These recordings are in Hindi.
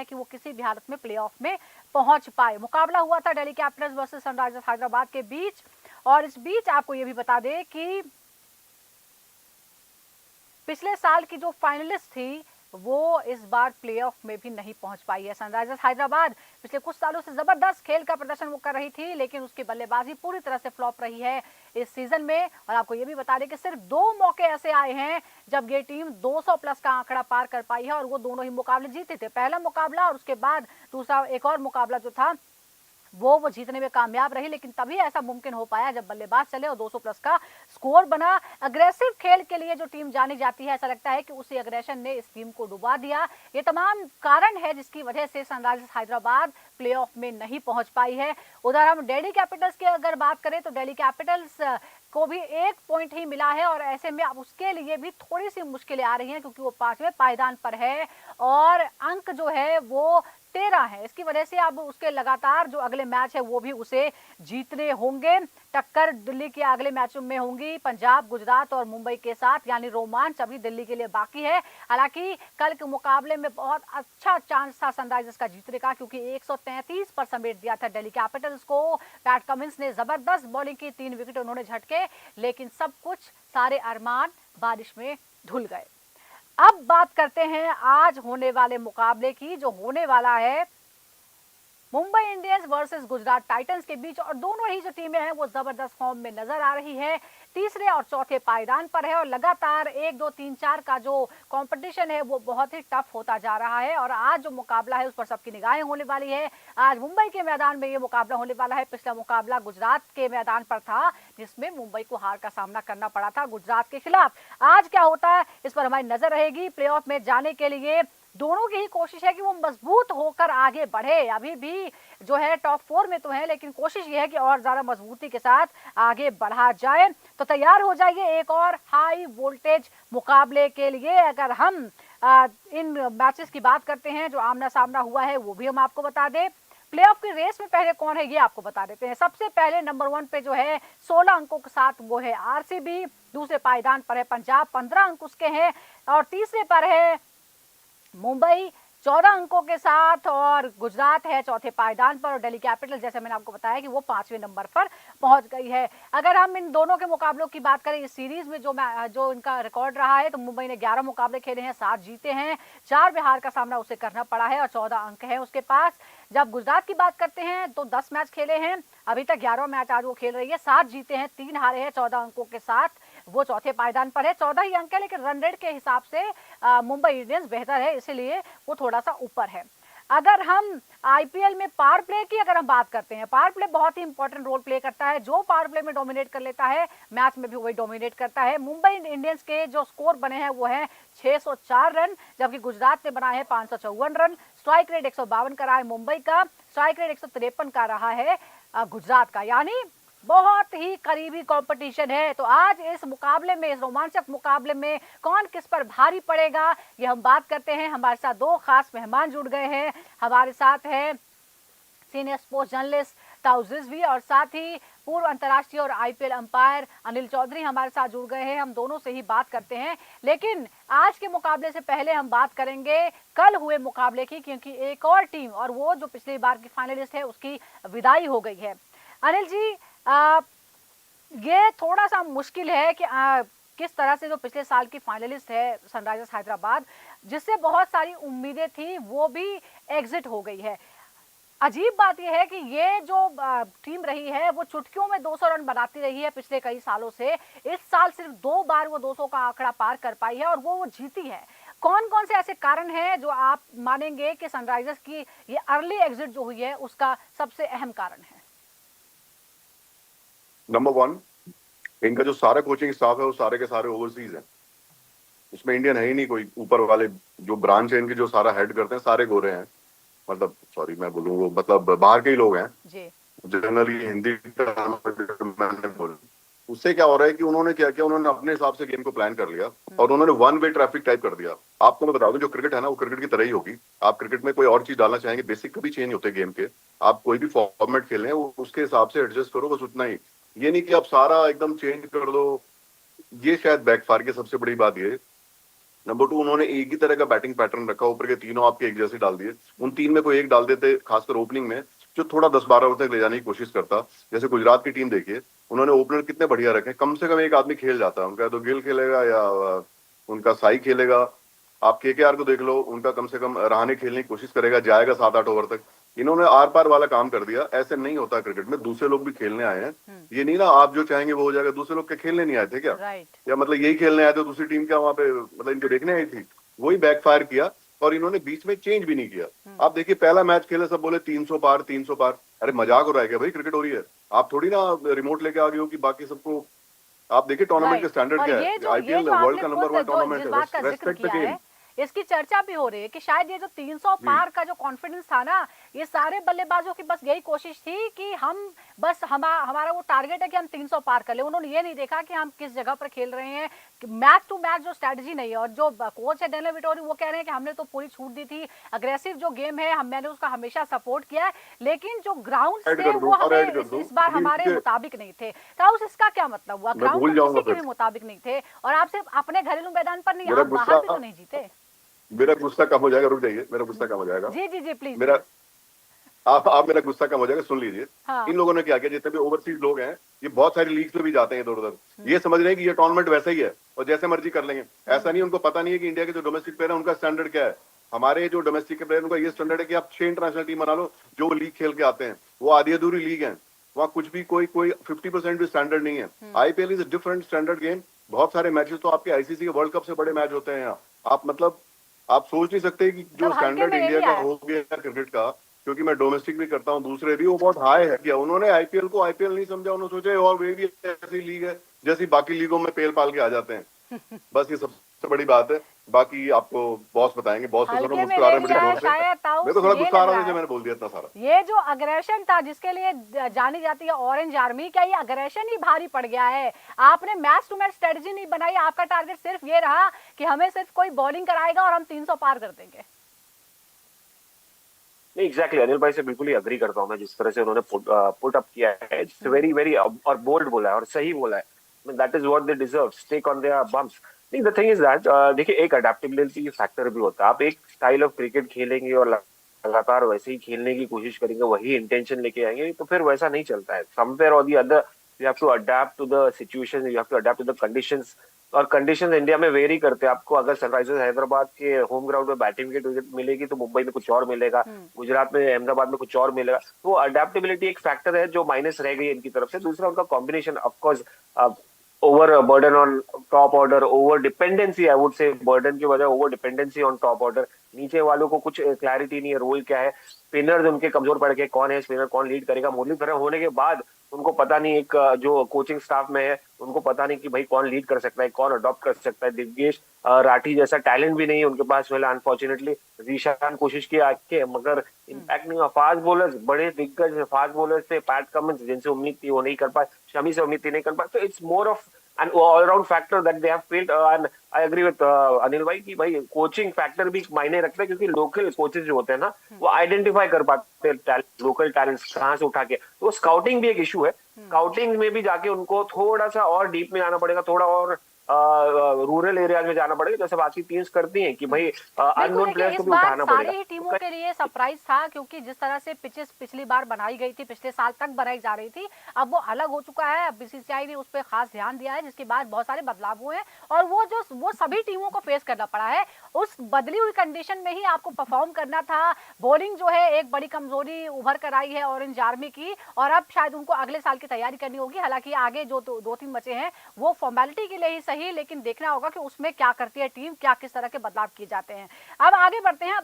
कि वो किसी भी हालत में प्लेऑफ में पहुंच पाए। मुकाबला हुआ था Delhi Capitals versus Sunrisers Hyderabad के बीच, और इस बीच आपको ये भी बता दें कि पिछले साल की जो फाइनलिस्ट थी वो इस बार प्लेऑफ में भी नहीं पहुंच पाई है। सनराइजर्स हैदराबाद पिछले कुछ सालों से जबरदस्त खेल का प्रदर्शन वो कर रही थी, लेकिन उसकी बल्लेबाजी पूरी तरह से फ्लॉप रही है इस सीजन में। और आपको ये भी बता दें कि सिर्फ 2 मौके ऐसे आए हैं जब ये टीम 200 प्लस का आंकड़ा पार कर पाई है, और वो दोनों ही मुकाबले जीते थे। पहला मुकाबला और उसके बाद दूसरा एक और मुकाबला जो था वो जीतने में कामयाब रही, लेकिन तभी ऐसा मुमकिन हो पाया जब बल्लेबाज चले और 200 प्लस का स्कोर बना। अग्रेसिव खेल के लिए जो टीम जानी जाती है, ऐसा लगता है कि उसी अग्रेशन ने इस टीम को डुबा दिया। ये तमाम कारण है जिसकी वजह से सनराइजर्स हैदराबाद प्लेऑफ में नहीं पहुंच पाई है। उधर हम दिल्ली कैपिटल्स की अगर बात करें तो दिल्ली कैपिटल्स को भी 1 पॉइंट ही मिला है, और ऐसे में अब उसके लिए भी थोड़ी सी मुश्किलें आ रही हैं क्योंकि वो 5वें पायदान पर है और अंक जो है वो 13 है। इसकी वजह से अब उसके लगातार जो अगले मैच है वो भी उसे जीतने होंगे। टक्कर दिल्ली के अगले मैचों में होंगी पंजाब, गुजरात और मुंबई के साथ, यानी रोमांच अभी दिल्ली के लिए बाकी है। हालांकि कल के मुकाबले में बहुत अच्छा चांस था सनराइजर्स का जीतने का, क्योंकि 133 पर समेट दिया था दिल्ली कैपिटल्स को। पैट कमिंस ने जबरदस्त बॉलिंग की, 3 विकेट उन्होंने झटके, लेकिन सब कुछ सारे अरमान बारिश में धुल गए। अब बात करते हैं आज होने वाले मुकाबले की, जो होने वाला है Mumbai Indians versus Gujarat Titans के बीच, और दोनों ही जो टीमें हैं वो जबरदस्त फॉर्म में नजर आ रही है। तीसरे और चौथे पायदान पर है और लगातार 1, 2, 3, 4 का जो कंपटीशन है वो बहुत ही टफ होता जा रहा है। और आज जो मुकाबला है उस पर सबकी निगाहें होने वाली है। आज मुंबई के मैदान में ये मुकाबला होने वाला है। पिछला मुकाबला गुजरात के मैदान पर था जिसमें मुंबई को हार का सामना करना पड़ा था गुजरात के खिलाफ। आज क्या होता है इस पर हमारी नजर रहेगी। प्लेऑफ में जाने के लिए दोनों की ही कोशिश है कि वो मजबूत होकर आगे बढ़े। अभी भी जो है टॉप 4 में तो है, लेकिन कोशिश ये है कि और ज्यादा मजबूती के साथ आगे बढ़ा जाए। तो तैयार हो जाइए एक और हाई वोल्टेज मुकाबले के लिए। अगर हम इन मैचेस की बात करते हैं जो आमना सामना हुआ है वो भी हम आपको बता दें। प्लेऑफ की रेस में पहले कौन है ये आपको बता देते हैं। सबसे पहले नंबर 1 पे जो है 16 अंकों के साथ वो है आरसीबी। दूसरे पायदान पर है पंजाब, 15 अंक उसके हैं, और तीसरे पर है मुंबई 14 अंकों के साथ, और गुजरात है चौथे पायदान पर, और दिल्ली कैपिटल जैसे मैंने आपको बताया कि वो 5वें नंबर पर पहुंच गई है। अगर हम इन दोनों के मुकाबलों की बात करें इस सीरीज में जो इनका रिकॉर्ड रहा है, तो मुंबई ने 11 मुकाबले खेले हैं, 7 जीते हैं, 4 में हार का सामना उसे करना पड़ा है और 14 अंक है उसके पास। जब गुजरात की बात करते हैं तो 10 मैच खेले हैं, अभी तक 11 मैच आज वो खेल रही है, 7 जीते हैं, 3 हारे हैं, 14 अंकों के साथ वो चौथे पायदान पर है। 14 ही अंक है, लेकिन रन रेट के हिसाब से मुंबई इंडियंस बेहतर है, इसलिए वो थोड़ा सा ऊपर है। अगर हम आईपीएल में पावर प्ले की अगर हम बात करते हैं, पावर प्ले बहुत ही इंपॉर्टेंट रोल प्ले करता है। जो पावर प्ले में डोमिनेट कर लेता है मैच में भी वही डोमिनेट करता है। मुंबई इंडियंस के जो स्कोर बने हैं वो है 604 रन, जबकि गुजरात ने बनाए हैं 554 रन। स्ट्राइक रेट 152 का रहा है मुंबई का, स्ट्राइक रेट 153 का रहा है गुजरात का, यानी बहुत ही करीबी कंपटीशन है। तो आज इस मुकाबले में, इस रोमांचक मुकाबले में कौन किस पर भारी पड़ेगा ये हम बात करते हैं। हमारे साथ 2 खास मेहमान जुड़ गए हैं। हमारे साथ है सीनियर स्पोर्ट्स जर्नलिस्ट ताऊ रिजवी, और साथ ही पूर्व अंतर्राष्ट्रीय और आईपीएल अंपायर अनिल चौधरी हमारे साथ जुड़ गए हैं। हम दोनों से ही बात करते हैं, लेकिन आज के मुकाबले से पहले हम बात करेंगे कल हुए मुकाबले की, क्योंकि एक और टीम, और वो जो पिछली बार की फाइनलिस्ट है, उसकी विदाई हो गई है। अनिल जी, ये थोड़ा सा मुश्किल है कि किस तरह से जो पिछले साल की फाइनलिस्ट है सनराइजर्स हैदराबाद, जिससे बहुत सारी उम्मीदें थी, वो भी एग्जिट हो गई है। अजीब बात यह है कि ये जो टीम रही है वो चुटकियों में 200 रन बनाती रही है पिछले कई सालों से। इस साल सिर्फ 2 बार वो 200 का आंकड़ा पार कर पाई है, और वो जीती है। कौन कौन से ऐसे कारण हैं जो आप मानेंगे कि सनराइजर्स की ये अर्ली एग्जिट जो हुई है उसका सबसे अहम कारण है? नंबर 1, इनका जो सारा कोचिंग स्टाफ है वो सारे के सारे ओवरसीज हैं। उसमें इंडियन है ही नहीं कोई। ऊपर वाले जो ब्रांच है इनके, जो सारा हेड करते हैं, सारे गोरे हैं। मतलब सॉरी मैं बोलूँ, वो मतलब बाहर के ही लोग हैं जी। जनरली हिंदी मैंने बोला। उससे क्या हो रहा है कि उन्होंने क्या किया, उन्होंने अपने हिसाब से गेम को प्लान कर लिया और उन्होंने 1 वे ट्रैफिक टाइप कर दिया। आपको मैं बता दूं, जो क्रिकेट है ना वो क्रिकेट की तरह ही होगी। आप क्रिकेट में कोई और चीज डालना चाहेंगे, बेसिक कभी चेंज होते गेम के। आप कोई भी फॉर्मेट खेलें वो उसके हिसाब से एडजस्ट करो, बस उतना ही। ये नहीं कि आप सारा एकदम चेंज कर दो। ये शायद बैकफायर की सबसे बड़ी बात ये नंबर 2, उन्होंने एक ही तरह का बैटिंग पैटर्न रखा, ऊपर के तीनों आपके एक जैसे डाल दिए। उन तीन में कोई एक डाल देते, खासकर ओपनिंग में, जो थोड़ा 10-12 ओवर तक ले जाने की कोशिश करता। जैसे गुजरात की टीम देखिए, उन्होंने ओपनर कितने बढ़िया रखे, कम से कम एक आदमी खेल जाता है उनका, तो गिल खेलेगा या उनका साई खेलेगा। आप केकेआर को देख लो, उनका कम से कम रहाणे खेलने की कोशिश करेगा, जाएगा 7-8 ओवर तक। इन्होंने आर पार वाला काम कर दिया। ऐसे नहीं होता क्रिकेट में, दूसरे लोग भी खेलने आए हैं। ये नहीं ना आप जो चाहेंगे वो हो जाएगा। दूसरे लोग क्या खेलने नहीं आए थे क्या? राइट। या मतलब यही खेलने आए थे, दूसरी टीम क्या वहां पे मतलब इनको देखने आई थी? वही बैकफायर किया, और इन्होंने बीच में चेंज भी नहीं किया। आप देखिए, पहला मैच खेले, सब बोले 300 पार 300 पार। अरे मजाक हो रहा है क्या भाई? क्रिकेट हो रही है। आप थोड़ी ना रिमोट लेके आ गए हो कि बाकी सबको। आप देखिए टूर्नामेंट के राइट। स्टैंडर्ड और क्या ये है। जो आईपीएल वर्ल्ड आपने का नंबर खुद 1 जो टूर्नामेंट जिस है। बात का जिक्र रेस्पेक्ट द किया गेम। है, इसकी चर्चा भी हो रही है कि शायद ये जो 300 जी। पार का जो कॉन्फिडेंस था ना, ये सारे बल्लेबाजों की बस यही कोशिश थी कि हम बस हमारा वो टारगेट है कि हम 300 पार कर ले। उन्होंने ये नहीं देखा कि हम किस जगह पर खेल रहे हैं। मैच टू मैच जो स्ट्रेटजी नहीं है, और जो कोच है डेनियल विटोरी, वो कह रहे हैं कि हमने तो पूरी छूट दी थी, अग्रेसिव जो गेम है मैंने उसका हमेशा सपोर्ट किया है, लेकिन जो ग्राउंड ऐड थे कर दो वो और ऐड हमें कर दो इस बार अभी हमारे मुझे। मुताबिक नहीं थे। ताउस, इसका क्या मतलब हुआ? मैं ग्राउंड तो भूल किसी जाऊंगा के भी फिर। मुताबिक नहीं थे, और आप सिर्फ अपने घरेलू मैदान पर नहीं, मेरा आप बाहर गुस्सा भी तो नहीं जीते। मेरा गुस्सा कम हो जाएगा, रुक जाइए, मेरा गुस्सा कम हो जाएगा। जी जी जी, प्लीज मेरा प्लीज। आप मेरा गुस्सा कम हो जाएगा, सुन लीजिए। हाँ। इन लोगों ने क्या किया, जितने भी ओवरसीज लोग हैं, ये बहुत सारी लीग्स में भी जाते हैं इधर उधर। हम्म। ये समझ रहे हैं कि ये टूर्नामेंट वैसा ही है और जैसे मर्जी कर लेंगे। ऐसा हम्म। नहीं, उनको पता नहीं है कि इंडिया के जो डोमेस्टिक प्लेयर है उनका स्टैंडर्ड क्या है। हमारे जो डोमेस्टिक प्लेयर उनका ये स्टैंडर्ड है कि आप 6 इंटरनेशनल टीम बना लो, जो लीग खेल के आते हैं वो आधी अधूरी लीग है। वहाँ कुछ भी कोई कोई 50% भी स्टैंडर्ड नहीं है। IPL is a different standard game. बहुत सारे मैचेस तो आपके आईसीसी के वर्ल्ड कप से बड़े मैच होते हैं यहाँ। आप मतलब आप सोच नहीं सकते कि जो मतलब हल्के स्टैंडर्ड में ले इंडिया लिया का है। हो गया क्रिकेट का, क्योंकि मैं डोमेस्टिक भी करता हूँ, दूसरे भी, वो बहुत हाई है। क्या उन्होंने आईपीएल को आईपीएल नहीं समझा? उन्होंने सोचा और वे भी ऐसी लीग है जैसी बाकी लीगों में पेल पाल के आ जाते हैं। बस ये सबसे बड़ी बात है। बाकी आपको बॉस बताएंगे। बॉस तो सुनो, हल्के में मुस्कुरा ले रहे हैं लिया बड़ी है जोर से। शायद मेरे ताउस, को थोड़ा ये गुस्सा आ लग रहा रहा था जब है। मैंने बोल दिया इतना सारा। ये जो अग्रेशन था जिसके लिए जानी जाती है ऑरेंज आर्मी, क्या ये अग्रेशन ही भारी पड़ गया है? आपने मैच टू मैच स्ट्रेटजी नहीं बनाई, आपका टारगेट सिर्फ ये रहा कि हमें सिर्फ कोई बॉलिंग कराएगा और हम 300 पार कर देंगे। नहीं, एग्जैक्टली अनिल भाई से बिल्कुल ही अग्री करता हूँ मैं, जिस तरह से उन्होंने पुट अप किया है। इट्स वेरी वेरी और बोल्ड बोला है और सही बोला है। That is what they deserve, take on their bumps. नहीं, द थिंग इज दैट देखिए, एक अडेप्टेबिलिटी फैक्टर भी होता है। आप एक स्टाइल ऑफ क्रिकेट खेलेंगे और लगातार वैसे ही खेलने की कोशिश करेंगे, वही इंटेंशन लेके आएंगे, तो फिर वैसा नहीं चलता है। समवेयर और the other you have to adapt to the situation, you have to adapt to the conditions. और कंडीशंस इंडिया में वेरी करते हैं। आपको अगर सनराइजर्स हैदराबाद के होम ग्राउंड में बैटिंग विकेट मिलेगी तो मुंबई में कुछ और मिलेगा, गुजरात में अहमदाबाद में कुछ और मिलेगा। तो अडेप्टेबिलिटी एक फैक्टर है जो माइनस रह गई है इनकी तरफ से। दूसरा उनका combination, of course over burden on top order, over dependency, I would say burden की वजह over dependency on top order. नीचे वालों को कुछ क्लैरिटी नहीं है, रोल क्या है। स्पिनर्स उनके कमजोर पड़ गए, कौन है स्पिनर, कौन लीड करेगा। मुरलीधरन होने के बाद उनको पता नहीं, एक जो कोचिंग स्टाफ में है उनको पता नहीं कि भाई कौन लीड कर सकता है, कौन अडॉप्ट कर सकता है। दिग्गेश राठी जैसा टैलेंट भी नहीं है उनके पास। मिला अनफॉर्चुनेटली, रीशान कोशिश की आके, मगर इम्पैक्ट नहीं हुआ। फास्ट बॉलर्स, बड़े दिग्गज फास्ट बॉलर्स थे, पैट कमिंस जिनसे उम्मीद थी वो नहीं कर पाए, शमी से उम्मीद थी नहीं कर पाए। तो it's more of an all round factor that they have failed. And I agree with Anil भाई की भाई कोचिंग फैक्टर भी मायने रखता है, क्योंकि लोकल कोचेस जो होते हैं ना, वो आइडेंटिफाई कर पाते हैं लोकल टैलेंट्स कहाँ से उठा के। तो स्काउटिंग भी एक इशू है। स्काउटिंग में भी जाके उनको थोड़ा सा और डीप में जाना पड़ेगा, थोड़ा और रूरल एरियाज में जाना पड़ेगा, जैसे बाकी टीम्स करती हैं कि भाई बिल्कुल। अननोन देखिए, प्लेयर्स को इस भी बार उठाना सारी पड़ेगा। ही टीमों के लिए सरप्राइज था, क्योंकि जिस तरह से पिचेस पिछली बार बनाई गई थी, पिछले साल तक बनाई जा रही थी, अब वो अलग हो चुका है। अब बीसीसीआई ने उस पर खास ध्यान दिया है, जिसके बाद बहुत सारे बदलाव हुए हैं, और वो सभी टीमों को फेस करना पड़ा है। उस बदली हुई कंडीशन में ही आपको परफॉर्म करना था। बॉलिंग जो है एक बड़ी कमजोरी उभर कर आई है ऑरेंज आर्मी की, और अब शायद उनको अगले साल की तैयारी करनी होगी। हालांकि आगे जो दो तीन बचे हैं वो फॉर्मेलिटी के लिए ही सही, लेकिन देखना होगा कि उसमें क्या करती है टीम, क्या किस तरह के बदलाव किए जाते हैं। अब आगे बढ़ते हैं,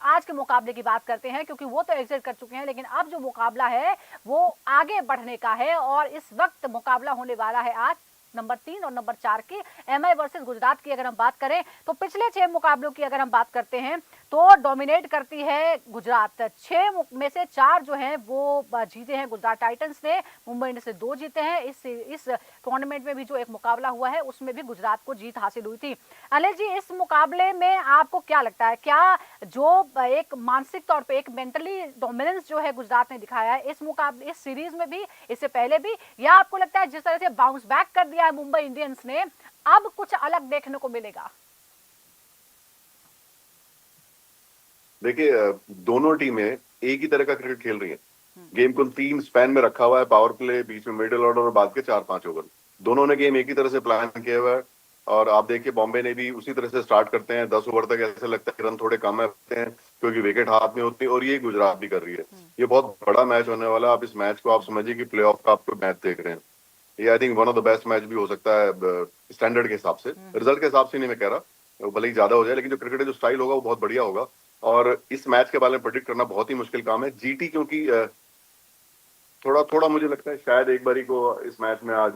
आज के मुकाबले की बात करते हैं, क्योंकि वो तो एग्जिट कर चुके हैं, लेकिन अब जो मुकाबला है वो आगे बढ़ने का है। और इस वक्त मुकाबला होने वाला है आज नंबर 3 और नंबर 4 की, एमआई वर्सेस गुजरात की। अगर हम बात करें तो पिछले 6 मुकाबलों की अगर हम बात करते हैं तो डोमिनेट करती है गुजरात। 6 में से 4 जो हैं वो जीते हैं गुजरात टाइटंस ने, मुंबई इंडियंस से 2 जीते हैं। इस टूर्नामेंट में भी जो एक मुकाबला हुआ है उसमें भी गुजरात को जीत हासिल हुई थी। अनिल जी, इस मुकाबले में आपको क्या लगता है, क्या जो एक मानसिक तौर पे एक मेंटली डोमिनेंस जो है गुजरात ने दिखाया है इस मुकाबले, इस सीरीज में भी, इससे पहले भी, या आपको लगता है जिस तरह से बाउंस बैक कर दिया है मुंबई इंडियंस ने, अब कुछ अलग देखने को मिलेगा? देखिए दोनों टीमें एक ही तरह का क्रिकेट खेल रही हैं। गेम को 3 स्पैन में रखा हुआ है, पावर प्ले, बीच में मिडिल ऑर्डर और बाद के 4-5 ओवर। दोनों ने गेम एक ही तरह से प्लान किया हुआ है। और आप देखिए बॉम्बे ने भी उसी तरह से स्टार्ट करते हैं, 10 ओवर तक ऐसे लगता है कि रन थोड़े कम होते हैं क्योंकि विकेट हाथ में होती है, और ये गुजरात भी कर रही है। ये बहुत बड़ा मैच होने वाला है। आप इस मैच को आप समझिए कि प्लेऑफ का आपको मैच देख रहे हैं। ये I think one of the best match भी हो सकता है स्टैंडर्ड के हिसाब से। रिजल्ट के हिसाब से नहीं मैं कह रहा, वो भले ही ज्यादा हो जाए, लेकिन जो क्रिकेट है जो स्टाइल होगा वो बहुत बढ़िया होगा। और इस मैच के बारे में प्रेडिक्ट करना बहुत ही मुश्किल काम है। जीटी क्योंकि थोड़ा थोड़ा मुझे लगता है शायद एक बारी को इस मैच में आज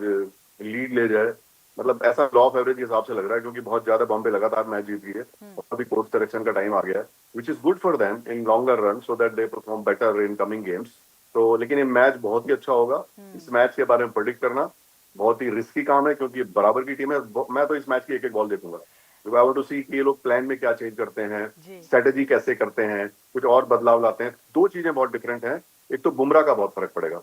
लीड ले जाए, मतलब ऐसा लॉ ऑफ एवरेज के हिसाब से लग रहा है, क्योंकि बहुत ज्यादा बॉम्बे लगातार मैच जीत गई है और अभी कोर्स करेक्शन का टाइम आ गया है, which is good for them in longer run so that they perform better in coming games. तो लेकिन ये मैच बहुत ही अच्छा होगा। इस मैच के बारे में प्रेडिक्ट करना बहुत ही रिस्की काम है, क्योंकि बराबर की टीम है। मैं तो इस मैच की एक एक बॉल देखूंगा, आई वांट टू सी कि ये लोग प्लान में क्या चेंज करते हैं, स्ट्रेटेजी कैसे करते हैं, कुछ और बदलाव लाते हैं। दो चीजें बहुत डिफरेंट हैं। एक तो बुमराह का बहुत फर्क पड़ेगा।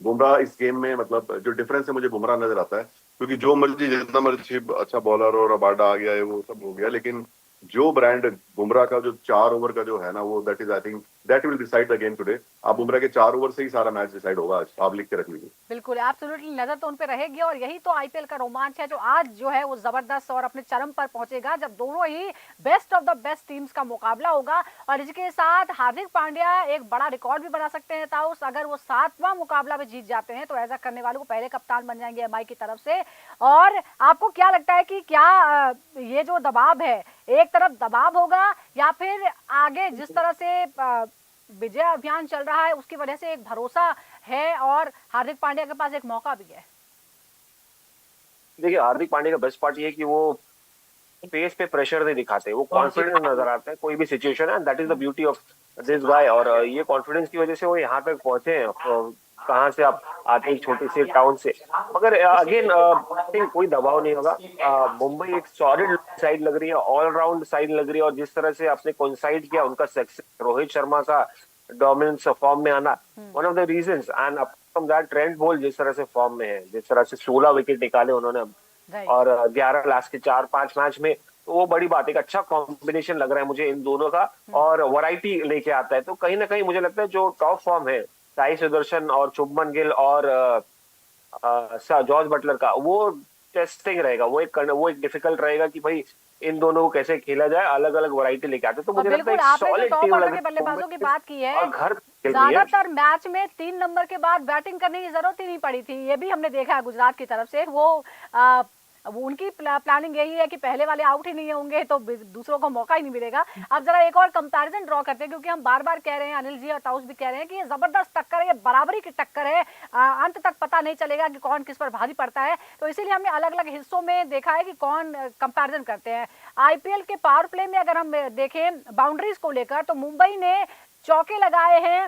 बुमराह इस गेम में, मतलब जो डिफरेंस है मुझे बुमराह नजर आता है, क्योंकि जो मर्जी जितना मर्जी अच्छा बॉलर और रबाडा आ गया है, वो सब हो गया, लेकिन जो ब्रांड बुमराह का जो 4 ओवर का जो है ना, वो that is I think that will decide the game today. आप बुमराह के 4 ओवर से ही सारा मैच डिसाइड होगा आज, आप लिख के रख लीजिए। बिल्कुल, एब्सोल्युटली नजर तो उन पे रहेगी और यही तो आईपीएल का रोमांच है जो आज जो है वो जबरदस्त और अपने चरम पर पहुंचेगा, जब दोनों ही best of the best teams का मुकाबला होगा। और इसके साथ हार्दिक पांड्या एक बड़ा रिकॉर्ड भी बना सकते हैं ताउस, अगर वो 7वां मुकाबला भी जीत जाते हैं तो ऐसा करने वालों को पहले कप्तान बन जाएंगे एमआई की तरफ से। और आपको क्या लगता है कि क्या ये जो दबाव है, एक तरफ दबाव होगा या फिर आगे जिस तरह से विजय अभियान चल रहा है उसकी वजह से एक भरोसा है और हार्दिक पांड्या के पास एक मौका भी है? देखिए हार्दिक पांड्या का बेस्ट पार्ट ये है कि वो फेस पे प्रेशर नहीं दिखाते, वो कॉन्फिडेंस नजर आता है कोई भी सिचुएशन है, that is the beauty of this guy. और ये कॉन्फिडेंस की वजह से वो यहाँ तक पहुंचे हैं। कहाँ से आप आते हैं, एक छोटे से टाउन से, मगर अगेन कोई दबाव नहीं होगा। मुंबई एक सॉलिड साइड लग रही है, ऑलराउंड साइड लग रही है, और जिस तरह से आपने कोइंसाइड किया उनका सक्सेस, रोहित शर्मा का डोमिनेंस फॉर्म में आना, one of the reasons, and from that Trent Boult जिस तरह से फॉर्म में है, जिस तरह से 16 विकेट निकाले उन्होंने और 11 लास्ट के 4-5 मैच में, तो वो बड़ी बात है। एक अच्छा कॉम्बिनेशन लग रहा है मुझे इन दोनों का, और वैरायटी लेके आता है। तो कहीं ना कहीं मुझे लगता है जो टॉप फॉर्म है साई सुदर्शन और शुभमन गिल और जॉर्ज बटलर का, वो टेस्टिंग रहेगा, वो एक डिफिकल्ट रहेगा कि भाई इन दोनों को कैसे खेला जाए, अलग अलग वैरायटी लेके आते। तो मुझे लगता है आपने जो सॉलिड टॉप टीम ऑर्डर लग के रही बल्लेबाजों की बात की है, और घर ज्यादातर मैच में 3 नंबर के बाद बैटिंग करने की जरूरत ही नहीं पड़ी थी। ये भी हमने देखा है गुजरात की तरफ से। वो उनकी प्लानिंग यही है कि पहले वाले आउट ही नहीं होंगे तो दूसरों को मौका ही नहीं मिलेगा। अब जरा एक और कंपैरिजन ड्रॉ करते हैं, क्योंकि हम बार बार कह रहे हैं, अनिल जी और ताउस भी कह रहे हैं कि ये जबरदस्त टक्कर है, ये बराबरी की टक्कर है, अंत तक पता नहीं चलेगा कि कौन किस पर भारी पड़ता है। तो इसीलिए हमने अलग अलग हिस्सों में देखा है कि कौन कंपैरिजन करते हैं। आईपीएल के पावर प्ले में अगर हम देखें बाउंड्रीज को लेकर, तो मुंबई ने चौके लगाए हैं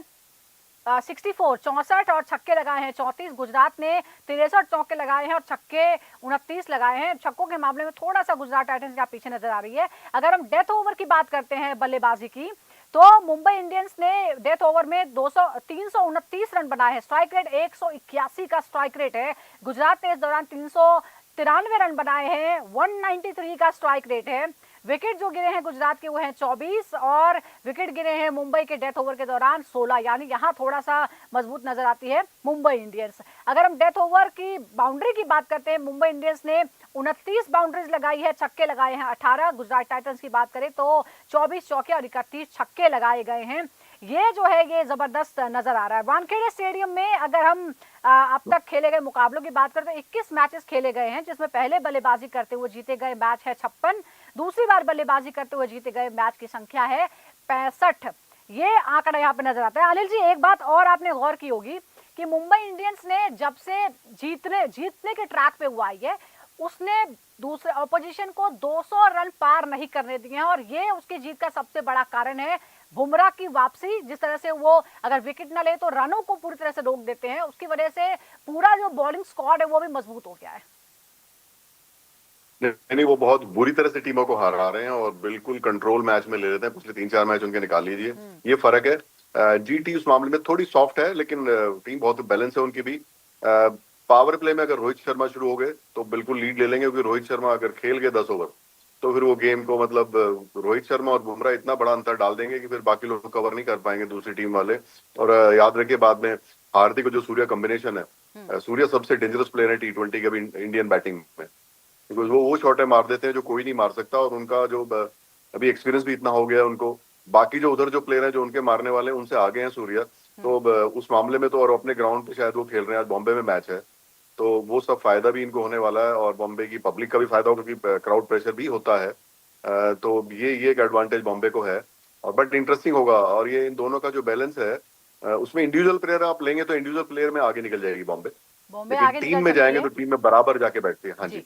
64 और छक्के लगाए हैं 34। गुजरात ने 63 चौके लगाए हैं और छक्के 29 लगाए हैं। छक्कों के मामले में थोड़ा सा गुजरात टाइटंस का पीछे नजर आ रही है। अगर हम डेथ ओवर की बात करते हैं बल्लेबाजी की, तो मुंबई इंडियंस ने डेथ ओवर में 329 रन बनाए हैं। स्ट्राइक रेट 181 का स्ट्राइक रेट है। गुजरात ने इस दौरान 393 रन बनाए हैं, 193 का स्ट्राइक रेट है। विकेट जो गिरे हैं गुजरात के वो हैं 24 और विकेट गिरे हैं मुंबई के डेथ ओवर के दौरान 16, यानी यहाँ थोड़ा सा मजबूत नजर आती है मुंबई इंडियंस। अगर हम डेथ ओवर की बाउंड्री की बात करते हैं, मुंबई इंडियंस ने 29 बाउंड्रीज लगाई है, छक्के लगाए हैं 18। गुजरात टाइटंस की बात करें तो 24 चौके और 31 छक्के लगाए गए हैं। ये जो है ये जबरदस्त नजर आ रहा है। वानखेड़े स्टेडियम में अगर हम अब तक खेले गए मुकाबलों की बात करें तो 21 मैचेस खेले गए हैं, जिसमें पहले बल्लेबाजी करते हुए जीते गए मैच है 56, दूसरी बार बल्लेबाजी करते हुए जीते गए मैच की संख्या है 65। ये आंकड़ा यहाँ पे नजर आता है। अनिल जी, एक बात और आपने गौर की होगी कि मुंबई इंडियंस ने जब से जीतने के ट्रैक पे हुआ है, उसने दूसरे ऑपोजिशन को 200 रन पार नहीं करने दिए हैं, और ये उसकी जीत का सबसे बड़ा कारण है बुमराह की वापसी। जिस तरह से वो अगर विकेट ना ले तो रनों को पूरी तरह से रोक देते हैं, उसकी वजह से पूरा जो बॉलिंग स्क्वाड है वो भी मजबूत हो गया है। नहीं, वो बहुत बुरी तरह से टीमों को हरा रहे हैं और बिल्कुल कंट्रोल मैच में ले लेते हैं। पिछले 3-4 मैच उनके निकाल लीजिए, ये फर्क है। जीटी उस मामले में थोड़ी सॉफ्ट है, लेकिन टीम बहुत बैलेंस है उनकी भी। पावर प्ले में अगर रोहित शर्मा शुरू हो गए तो बिल्कुल लीड ले लेंगे, क्योंकि रोहित शर्मा अगर खेल गए 10 ओवर तो फिर वो गेम को मतलब रोहित शर्मा और बुमराह इतना बड़ा अंतर डाल देंगे कि फिर बाकी लोग कवर नहीं कर पाएंगे दूसरी टीम वाले। और याद रखिए बाद में हार्दिक और जो सूर्या कॉम्बिनेशन है, सूर्या सबसे डेंजरस प्लेयर है T20 के अभी इंडियन बैटिंग में, बिकॉज वो शॉटें मार देते हैं जो कोई नहीं मार सकता। और उनका जो अभी एक्सपीरियंस भी इतना हो गया है उनको, बाकी जो उधर जो प्लेयर हैं जो उनके मारने वाले हैं उनसे आगे हैं सूर्या। तो उस मामले में तो, और अपने ग्राउंड पे शायद वो खेल रहे हैं, आज बॉम्बे में मैच है, तो वो सब फायदा भी इनको होने वाला है और बॉम्बे की पब्लिक का भी फायदा होगा क्योंकि क्राउड प्रेशर भी होता है। तो ये एक एडवांटेज बॉम्बे को है। और बट इंटरेस्टिंग होगा। और ये इन दोनों का जो बैलेंस है, उसमें इंडिविजुअल प्लेयर आप लेंगे तो इंडिविजुअल प्लेयर में आगे निकल जाएगी बॉम्बे, बॉम्बे लेकिन आगे टीम निकल में सकती जाएंगे है। तो टीम में बराबर जाके बैठती है। हाँ जी।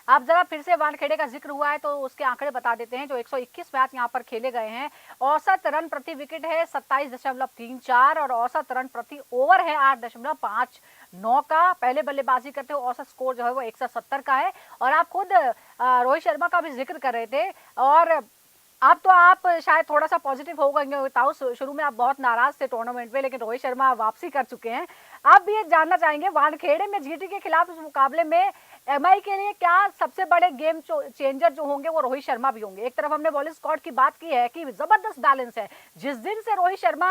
आप जरा फिर से वानखेड़े का जिक्र हुआ है तो उसके आंकड़े बता देते हैं। जो 121 मैच यहाँ पर खेले गए हैं, औसत रन प्रति विकेट है 27.34 और औसत रन प्रति ओवर है 8.59 का। पहले बल्लेबाजी करते हुए औसत स्कोर जो है वो 170 का है। और आप खुद रोहित शर्मा का भी जिक्र कर रहे थे, और अब तो आप शायद थोड़ा सा पॉजिटिव हो गए ताऊ, शुरू में आप बहुत नाराज थे टूर्नामेंट में, लेकिन रोहित शर्मा वापसी कर चुके हैं। आप भी ये जानना चाहेंगे वानखेड़े में जीटी के खिलाफ इस मुकाबले में एमआई के लिए क्या सबसे बड़े गेम चेंजर जो होंगे वो रोहित शर्मा भी होंगे। एक तरफ हमने बॉलिंग स्क्वाड की बात की है कि जबरदस्त बैलेंस है, जिस दिन से रोहित शर्मा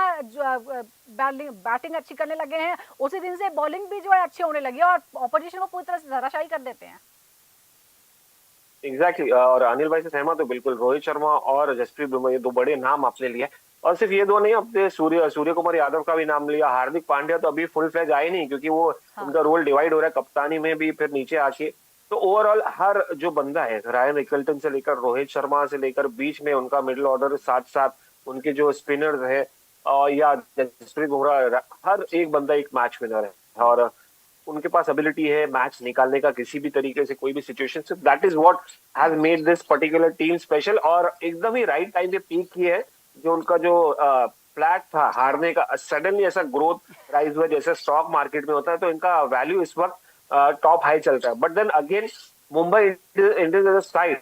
बैटिंग अच्छी करने लगे हैं उसी दिन से बॉलिंग भी जो है अच्छी होने लगी है और ऑपोजिशन को पूरी तरह से धराशायी कर देते हैं। एग्जैक्टली और अनिल भाई से सहमत हो बिल्कुल। रोहित शर्मा और जसप्रीत बुमराह ये दो बड़े नाम आपने लिए, और सिर्फ ये दो नहीं, अपने सूर्य कुमार यादव का भी नाम लिया। हार्दिक पांड्या तो अभी फुल फ्लेज आए नहीं क्योंकि वो उनका रोल डिवाइड हो रहा है कप्तानी में भी, फिर नीचे आके। तो ओवरऑल हर जो बंदा है, रायन रिकल्टन से लेकर रोहित शर्मा से लेकर बीच में उनका मिडिल ऑर्डर, साथ साथ उनके जो स्पिनर्स है या जसप्रीत बुमराह, हर एक बंदा एक मैच विनर है और उनके पास एबिलिटी है मैच निकालने का किसी भी तरीके से, कोई भी सिचुएशन से। That is what has made this particular team special. और एकदम ही राइट टाइम पे पीक किए है। जो उनका जो फ्लैट था हारने का, सडनली ऐसा ग्रोथ राइज हुआ जैसे स्टॉक मार्केट में होता है, तो इनका वैल्यू इस वक्त टॉप हाई चलता है। But then again Mumbai Indians side,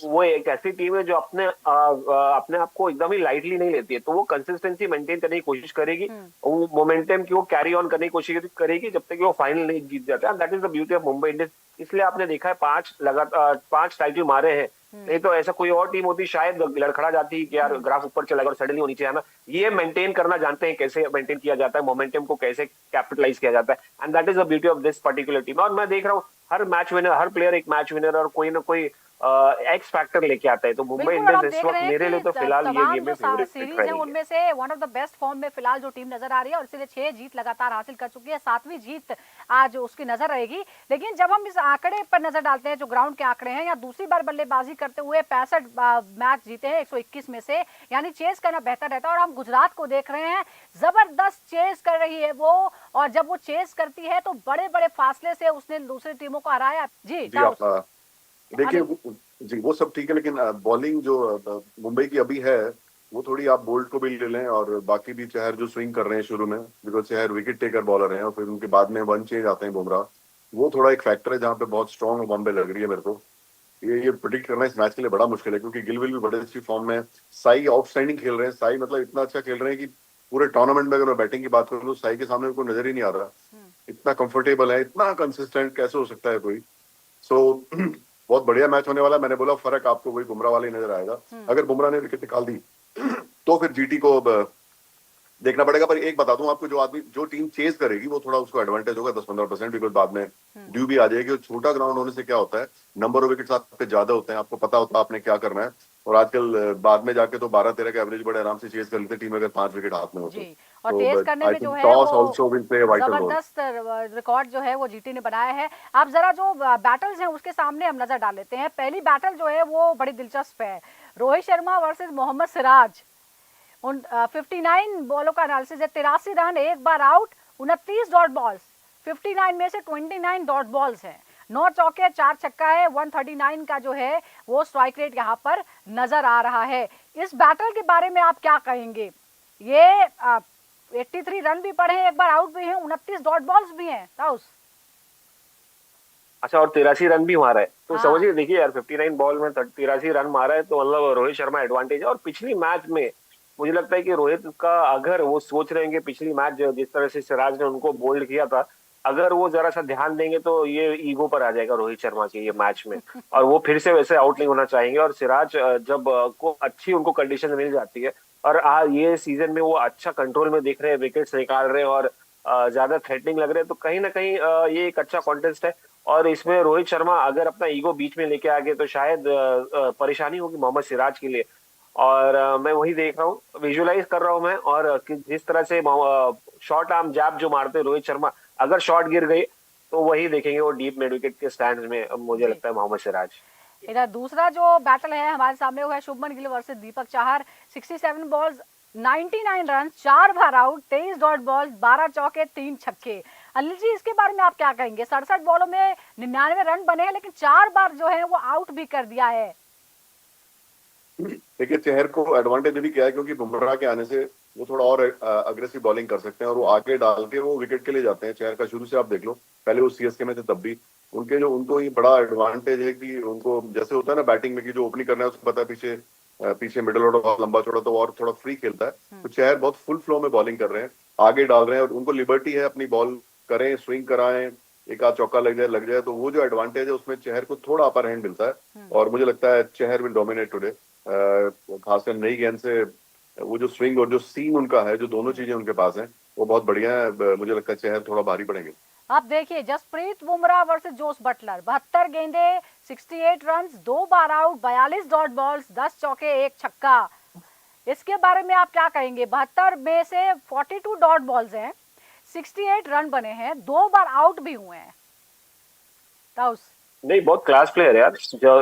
वो एक ऐसी टीम है जो अपने आप को एकदम ही लाइटली नहीं लेती है, तो वो कंसिस्टेंसी मेंटेन करने की कोशिश करेगी, वो मोमेंटम की वो कैरी ऑन करने की कोशिश करेगी जब तक कि वो फाइनल नहीं जीत जाता है। That is the beauty of Mumbai Indians. इसलिए आपने देखा है 5 टाइटल मारे हैं। नहीं तो ऐसा कोई और टीम होती शायद लड़खड़ा जाती कि यार ग्राफ ऊपर चला गया और सडनली वो नीचे आना। ये मेंटेन करना जानते हैं कैसे मेंटेन किया जाता है, मोमेंटम को कैसे कैपिटलाइज किया जाता है, and that is the beauty of this particular team. और मैं देख रहा हूँ हर मैच विनर, हर प्लेयर एक मैच विनर और कोई ना कोई एक्स फैक्टर लेके आता है। तो मुंबई इंडियंस इस वक्त मेरे लिए तो फिलहाल ये गेम में फेवरेट सीरीज है उनमें से one of the best form में फिलहाल जो टीम नजर आ रही है, और इसलिए 6 जीत लगातार हासिल कर चुकी है, 7वीं जीत आज उसकी नजर रहेगी। लेकिन जब हम इस आंकड़े पर नजर डालते हैं जो ग्राउंड के आंकड़े हैं, या दूसरी बार बल्लेबाजी करते हुए 65 मैच जीते हैं 121 में से, यानी चेस करना बेहतर रहता है। और हम गुजरात को देख रहे हैं, जबरदस्त चेस कर रही है वो, और जब वो चेस करती है तो बड़े बड़े फासले से उसने दूसरी टीमों को हराया। जी देखिए जी, वो सब ठीक है, लेकिन बॉलिंग जो मुंबई की अभी है वो थोड़ी, आप बोल्ट को भी ले लें और बाकी भी चहर जो स्विंग कर रहे हैं शुरू में, because Chahar wicket taker bowler हैं और फिर उनके बाद में वन चेंज आते हैं बुमराह, वो थोड़ा एक फैक्टर है जहाँ पे बहुत स्ट्रॉन्ग बॉम्बे लग रही है मेरे को। ये प्रिडिक्ट करना इस मैच के लिए बड़ा मुश्किल है क्योंकि गिलविल भी बड़े अच्छी फॉर्म में, साई आउटस्टैंडिंग खेल रहे हैं। साई मतलब इतना अच्छा खेल रहे हैं कि पूरे टूर्नामेंट में अगर मैं बैटिंग की बात करूँ तो साई के सामने कोई नजर ही नहीं आ रहा, इतना कंफर्टेबल है, इतना कंसिस्टेंट कैसे हो सकता है कोई। सो बहुत बढ़िया मैच होने वाला है। मैंने बोला फर्क आपको वही बुमराह वाला ही नजर आएगा। अगर बुमराह ने विकेट निकाल दी तो फिर जीटी को देखना पड़ेगा। पर एक बता दूं आपको, जो टीम चेज करेगी वो थोड़ा उसको एडवांटेज होगा 10-15%, बिकॉज बाद में ड्यू भी आ जाएगी। और छोटा ग्राउंड होने से क्या होता है, नंबर ऑफ विकेट्स आप पे ज्यादा होते हैं, आपको पता होता है आपने क्या करना है। और आजकल बाद में जाके तो 12-13 का एवरेज बड़े आराम से चेज कर लेते टीम अगर 5 विकेट हाथ में होते। और तेज करने में जो है वो जबरदस्त रिकॉर्ड जो है वो जीटी ने बनाया है। आप जरा जो बैटल्स हैं उसके सामने हम नजर डाल लेते हैं। पहली बैटल जो है वो बड़ी दिलचस्प है, रोहित शर्मा वर्सेस मोहम्मद सिराज। 59 बॉलों का एनालिसिस है, 83 रन, एक बार आउट, 29 डॉट बॉल्स, 59 में से 29 डॉट बॉल्स हैं, 9 चौके 4 छक्का है, 139 का जो है वो स्ट्राइक रेट यहाँ पर नजर आ रहा है। इस बैटल के बारे में आप क्या कहेंगे? ये 83 रन भी पड़े हैं, एक बार आउट भी हैं, 29 डॉट बॉल्स भी हैं ताउस। अच्छा, और 83 रन भी मारा है, तो समझिए देखिए यार 59 बॉल में 83 रन मारा है, तो मतलब रोहित शर्मा एडवांटेज है। और पिछली मैच में मुझे लगता है कि रोहित का, अगर वो सोच रहे हैं कि पिछली मैच जिस तरह से सिराज ने उनको बोल्ड किया था, अगर वो जरा सा ध्यान देंगे तो ये ईगो पर आ जाएगा रोहित शर्मा के ये मैच में, और वो फिर से वैसे आउट नहीं होना चाहेंगे। और सिराज जब को अच्छी उनको कंडीशन मिल जाती है, और ये सीजन में वो अच्छा कंट्रोल में दिख रहे हैं, विकेट्स निकाल रहे हैं, और ज्यादा थ्रेटनिंग लग रहे हैं, तो कहीं ना कहीं ये एक अच्छा कॉन्टेस्ट है। और इसमें रोहित शर्मा अगर अपना ईगो बीच में लेके आ गए तो शायद परेशानी होगी मोहम्मद सिराज के लिए। और मैं वही देख रहा हूँ, विजुअलाइज कर रहा हूँ मैं, और जिस तरह से शॉर्ट आर्म जैब जो मारते हैं रोहित शर्मा, अगर शॉट गिर गई तो वही देखेंगे वो डीप मिड विकेट के स्टैंड में, मुझे जी। लगता है मोहम्मद सिराज। इधर दूसरा जो बैटल है हमारे सामने वो है Shubman Gill versus Deepak Chahar. 67 balls 99 run, 4 बार आउट, 23 डॉट बॉल, 12 चौके, 3 छक्के। अनिल जी, इसके बारे में आप क्या कहेंगे? 67 बॉलों में 99 रन बने हैं, लेकिन 4 बार जो है वो आउट भी कर दिया है। देखिए, चहर को एडवांटेज भी क्या है, क्योंकि बुमराह के आने से वो थोड़ा और अग्रेसिव बॉलिंग कर सकते हैं, और वो आगे डाल के वो विकेट के लिए जाते हैं। चहर का शुरू से आप देख लो, पहले वो सीएसके में थे तब भी उनको ये बड़ा एडवांटेज है कि उनको जैसे होता है ना बैटिंग में कि जो ओपनिंग करना है उसको पता है पीछे पीछे मिडल ऑर्डर लंबा चौड़ा तो और थोड़ा फ्री खेलता है। तो चहर बहुत फुल फ्लो में बॉलिंग कर रहे हैं, आगे डाल रहे हैं, और उनको लिबर्टी है अपनी बॉल करें, स्विंग कराएं, एक आध चौका लग जाए तो वो जो एडवांटेज है उसमें चहर को थोड़ा अपर हैंड मिलता है। और मुझे लगता है चहर विल डोमिनेट टुडे, खासकर नई गेंद से वो जो स्विंग और जो सीम उनका है, जो दोनों चीजें उनके पास हैं, वो बहुत बढ़िया है। मुझे लगता है चहर थोड़ा भारी पड़ेंगे। अब देखिए, Jasprit Bumrah versus Jos Buttler, 72 गेंदे, 68 रन, 2 बार आउट, 42 डॉट बॉल्स, 10 चौके, 1 छक्का। इसके बारे में आप क्या कहेंगे? 72 में से 42 डॉट बॉल्स हैं, 68 रन बने हैं, 2 बार आउट भी हुए हैं। ताउस नहीं, बहुत क्लास प्लेयर है यार,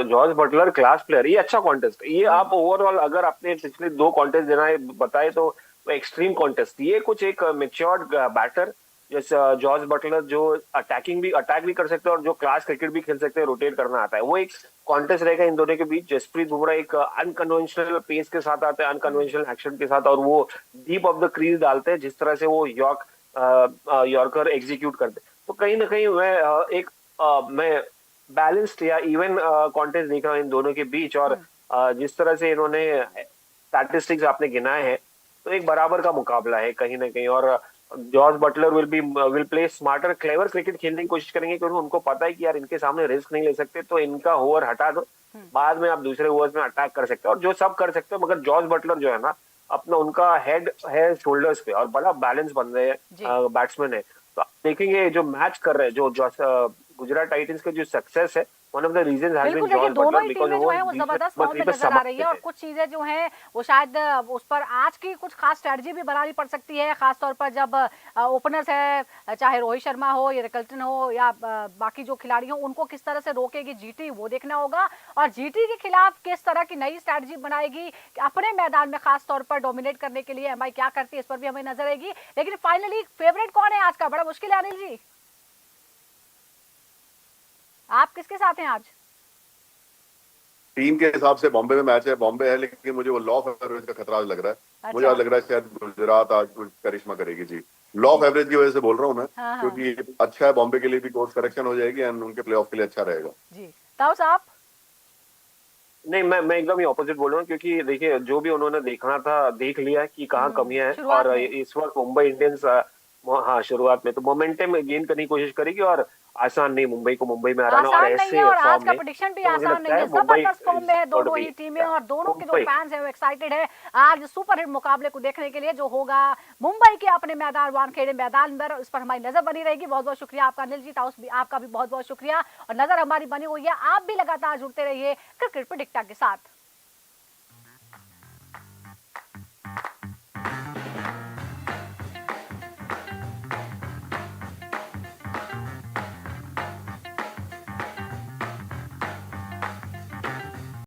जॉर्ज बटलर क्लास प्लेयर। ये अच्छा कॉन्टेस्ट ये आप ओवरऑल अगर आपने पिछले 2 कॉन्टेस्ट देना है बताए तो एक्सट्रीम कॉन्टेस्ट, ये कुछ एक मेच्योर्ड बैटर जैसे जॉर्ज बटलर जो अटैक भी कर सकते हैं और जो क्लास क्रिकेट भी खेल सकते हैं, रोटेट करना आता है, वो एक कॉन्टेस्ट रहेगा इन दोनों के बीच। जसप्रीत बुमराह एक अनकन्वेंशनल पेस के साथ आते हैं, अनकन्वेंशनल एक्शन के साथ, और वो डीप ऑफ द क्रीज डालते हैं जिस तरह से वो यॉर्कर एग्जीक्यूट करते हैं। तो कहीं ना कहीं मैं बैलेंस्ड या इवन कॉन्टेस्ट देख रहा हूँ इन दोनों के बीच। और जिस तरह से इन्होंने स्टैटिस्टिक्स आपने गिनाए हैं, तो एक बराबर का मुकाबला है कहीं ना कहीं। और George Buttler will play smarter, clever cricket खेलने की कोशिश करेंगे, क्योंकि उनको पता है कि यार इनके सामने रिस्क नहीं ले सकते, तो इनका ओवर हटा दो, बाद में आप दूसरे ओवर्स में अटैक कर सकते हो, और जो सब कर सकते हो। मगर जॉर्ज बटलर जो है ना, अपना उनका हेड है शोल्डर्स पे, और बड़ा बैलेंस बन रहे हैं, बैट्समैन है। तो आप देखेंगे जो मैच कर रहे हैं, जो गुजरात टाइटंस के जो सक्सेस है, one of the reason has been बिल्कुल, देखिए जॉर्ज दोनों बटलर, ही बिकॉज टीमें जो वो है वो जबरदस्त फॉर्म में पे नजर आ रही समझते है, और थे। कुछ चीजें जो हैं वो शायद उस पर आज की कुछ खास स्ट्रेटजी भी बनानी पड़ सकती है, खासतौर पर जब ओपनर्स है, चाहे रोहित शर्मा हो या रिकल्टन हो या बाकी जो खिलाड़ी हो, उनको किस तरह से रोकेगी जीटी, वो देखना होगा। और जीटी के खिलाफ किस तरह की नई स्ट्रेटजी बनाएगी कि अपने मैदान में खासतौर पर डोमिनेट करने के लिए एमआई क्या करती है, इस पर भी हमें नजर आएगी। लेकिन फाइनली फेवरेट कौन है आज का? बड़ा मुश्किल है अनिल जी, आप किसके साथ हैं आज? टीम के हिसाब से बॉम्बे में मैच है, बॉम्बे है, लेकिन मुझे वो लॉ ऑफ एवरेज का खतरा लग रहा है। मुझे आज लग रहा है शायद गुजरात आज कुछ करिश्मा करेगी जी। लॉ ऑफ एवरेज की वजह से बोल रहा हूँ मैं, क्योंकि अच्छा है बॉम्बे के लिए भी, कोर्स करेक्शन हो जाएगी एंड उनके प्लेऑफ के लिए अच्छा रहेगा जी। ताऊ साहब? नहीं, मैं एकदम ही ऑपोजिट बोल रहा हूँ, क्योंकि देखिए जो भी उन्होंने देखना था देख लिया कि कहाँ कमियां हैं। और इस वक्त मुंबई इंडियंस हाँ शुरुआत में तो मोमेंटम गेन करने की कोशिश करेगी, और आसान नहीं मुंबई को मुंबई में हराना। और ऐसे और आज फॉर्म का में प्रेडिक्शन भी तो मुझे आसान लगता नहीं है, है मुंबई जबरदस्त फॉर्म में है दोनों ही टीमें, और दोनों के जो फैंस हैं वो एक्साइटेड है आज सुपर हिट मुकाबले को देखने के लिए जो होगा मुंबई के अपने मैदान वानखेड़े मैदान में। इस पर हमारी नजर बनी रहेगी। बहुत बहुत शुक्रिया आपका अनिल जी, ताउस भी आपका भी बहुत बहुत शुक्रिया, और नजर हमारी बनी हुई है। आप भी लगातार जुड़ते रहिए क्रिकेट प्रेडिक्टर के साथ।